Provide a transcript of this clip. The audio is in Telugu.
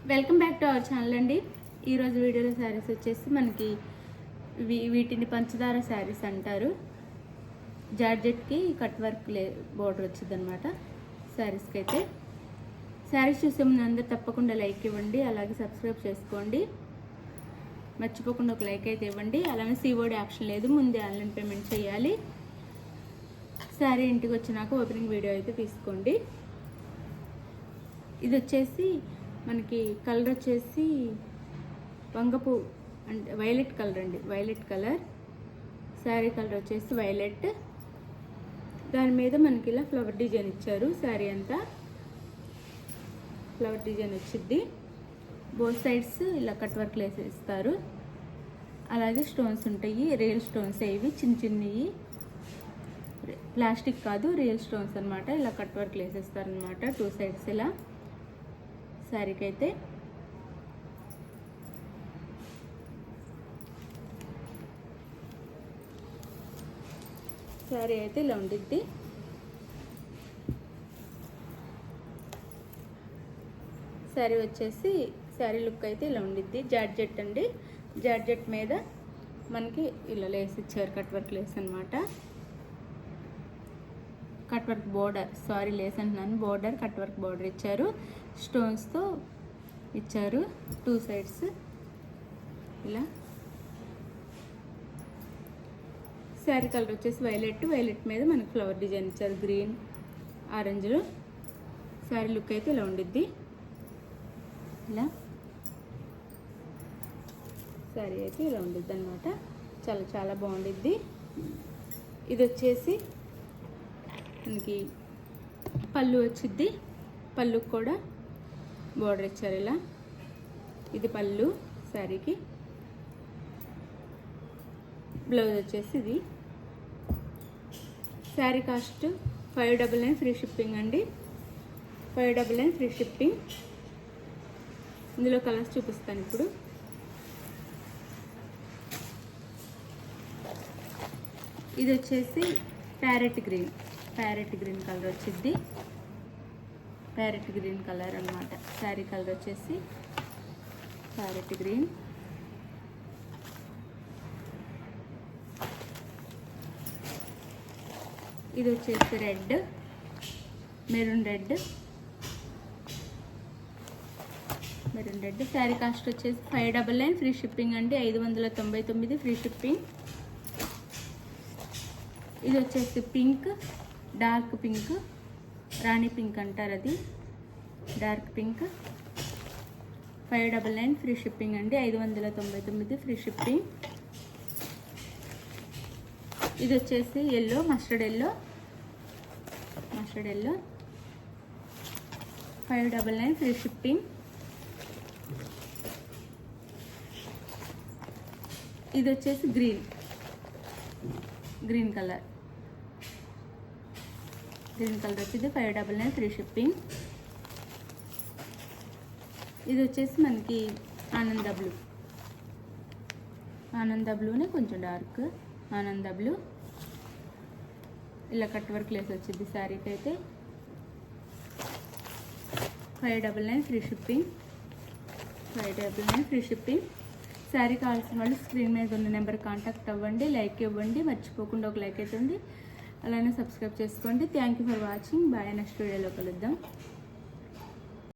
Welcome back to our channel అండి. ఈరోజు వీడియోలో శారీస్ వచ్చేసి మనకి వీటిని పంచదార శారీస్ అంటారు. జార్జెట్కి కట్ వర్క్ బోర్డర్ వచ్చింది అనమాట శారీస్కి. అయితే శారీస్ చూసే ముందు అందరు తప్పకుండా లైక్ ఇవ్వండి, అలాగే సబ్స్క్రైబ్ చేసుకోండి. మర్చిపోకుండా ఒక లైక్ అయితే ఇవ్వండి. అలాగే సిఓడి ఆప్షన్ లేదు, ముందే ఆన్లైన్ పేమెంట్ చేయాలి. శారీ ఇంటికి వచ్చినాక ఓపెనింగ్ వీడియో అయితే తీసుకోండి. ఇది వచ్చేసి మనకి కలర్ వచ్చేసి వంగపు అంటే వైలెట్ కలర్ అండి, వైలెట్ కలర్. శారీ కలర్ వచ్చేసి వైలెట్. దాని మీద మనకి ఇలా ఫ్లవర్ డిజైన్ ఇచ్చారు. శారీ అంతా ఫ్లవర్ డిజైన్ వచ్చింది. బోత్ సైడ్స్ ఇలా కట్ వర్క్ వేసేస్తారు. అలాగే స్టోన్స్ ఉంటాయి, రియల్ స్టోన్స్. ఇవి చిన్న చిన్నవి, ప్లాస్టిక్ కాదు, రియల్ స్టోన్స్ అనమాట. ఇలా కట్ వర్క్ వేసేస్తారు అనమాట టూ సైడ్స్ ఇలా శారీకి. అయితే శారీ అయితే ఇలా ఉండిద్ది. శారీ వచ్చేసి శారీ లుక్ అయితే ఇలా ఉండిద్ది. జార్జెట్ అండి, జార్జెట్ మీద మనకి ఇలా లేస్ ఇచ్చారు, కట్ వర్క్ లేస్ అనమాట. Cut work border, sorry lace అంటున్నాను, బోర్డర్ కట్ వర్క్ బోర్డర్ ఇచ్చారు, స్టోన్స్తో ఇచ్చారు టూ సైడ్స్ ఇలా. శారీ కలర్ వచ్చేసి వైలెట్, వైలెట్ మీద మనకి ఫ్లవర్ డిజైన్ ఇచ్చారు గ్రీన్ ఆరెంజ్లో. శారీ లుక్ అయితే ఇలా ఉండిద్ది. ఇలా శారీ అయితే ఇలా ఉండిద్ది అనమాట. చాలా చాలా బాగుండిద్ది. ఇది వచ్చేసి మనకి పళ్ళు వచ్చిద్ది. పళ్ళుకి కూడా బోర్డర్ ఇచ్చారు ఇలా. ఇది పళ్ళు శారీకి. బ్లౌజ్ వచ్చేసి ఇది. శారీ కాస్ట్ 599 ఫ్రీ షిప్పింగ్ అండి. 599 ఫ్రీ షిప్పింగ్. ఇందులో కలర్స్ చూపిస్తాను ఇప్పుడు. ఇది వచ్చేసి parrot green, parrot green colour వచ్చింది. ప్యారెట్ గ్రీన్ కలర్ అన్నమాట. శారీ కలర్ వచ్చేసి ప్యారెట్ గ్రీన్. ఇది వచ్చేసి red, maroon red, maroon red. Sari cost వచ్చేసి 599 ఫ్రీ షిప్పింగ్ అండి. 599 ఫ్రీ షిప్పింగ్. ఇది వచ్చేసి పింక్, డార్క్ పింక్, రాణి పింక్ అంటారు, అది డార్క్ పింక్. 599 ఫ్రీ షిప్పింగ్ అండి. 599 ఫ్రీ షిప్పింగ్. ఇది వచ్చేసి yellow, mustard yellow, mustard yellow. 599 free shipping. ఇది వచ్చేసి green, green colour, green colour వచ్చింది. 599 ఫ్రీ షిప్పింగ్. ఇది వచ్చేసి మనకి ఆనంద బ్లూ, ఆనంద బ్లూనే కొంచెం డార్క్ ఆనంద బ్లూ. ఇలా కట్ వర్క్ లేస్ వచ్చింది శారీకి అయితే. 599 free shipping. 599 free shipping. Sari కావాల్సిన వాళ్ళు స్క్రీన్ మీద ఉన్న నెంబర్ కాంటాక్ట్ అవ్వండి, లైక్ ఇవ్వండి, మర్చిపోకుండా ఒక లైక్ ఇవ్వండి, అలానే సబ్స్క్రైబ్ చేసుకోండి. Thank you for watching. Bye. Next వీడియోలో కలుద్దాం.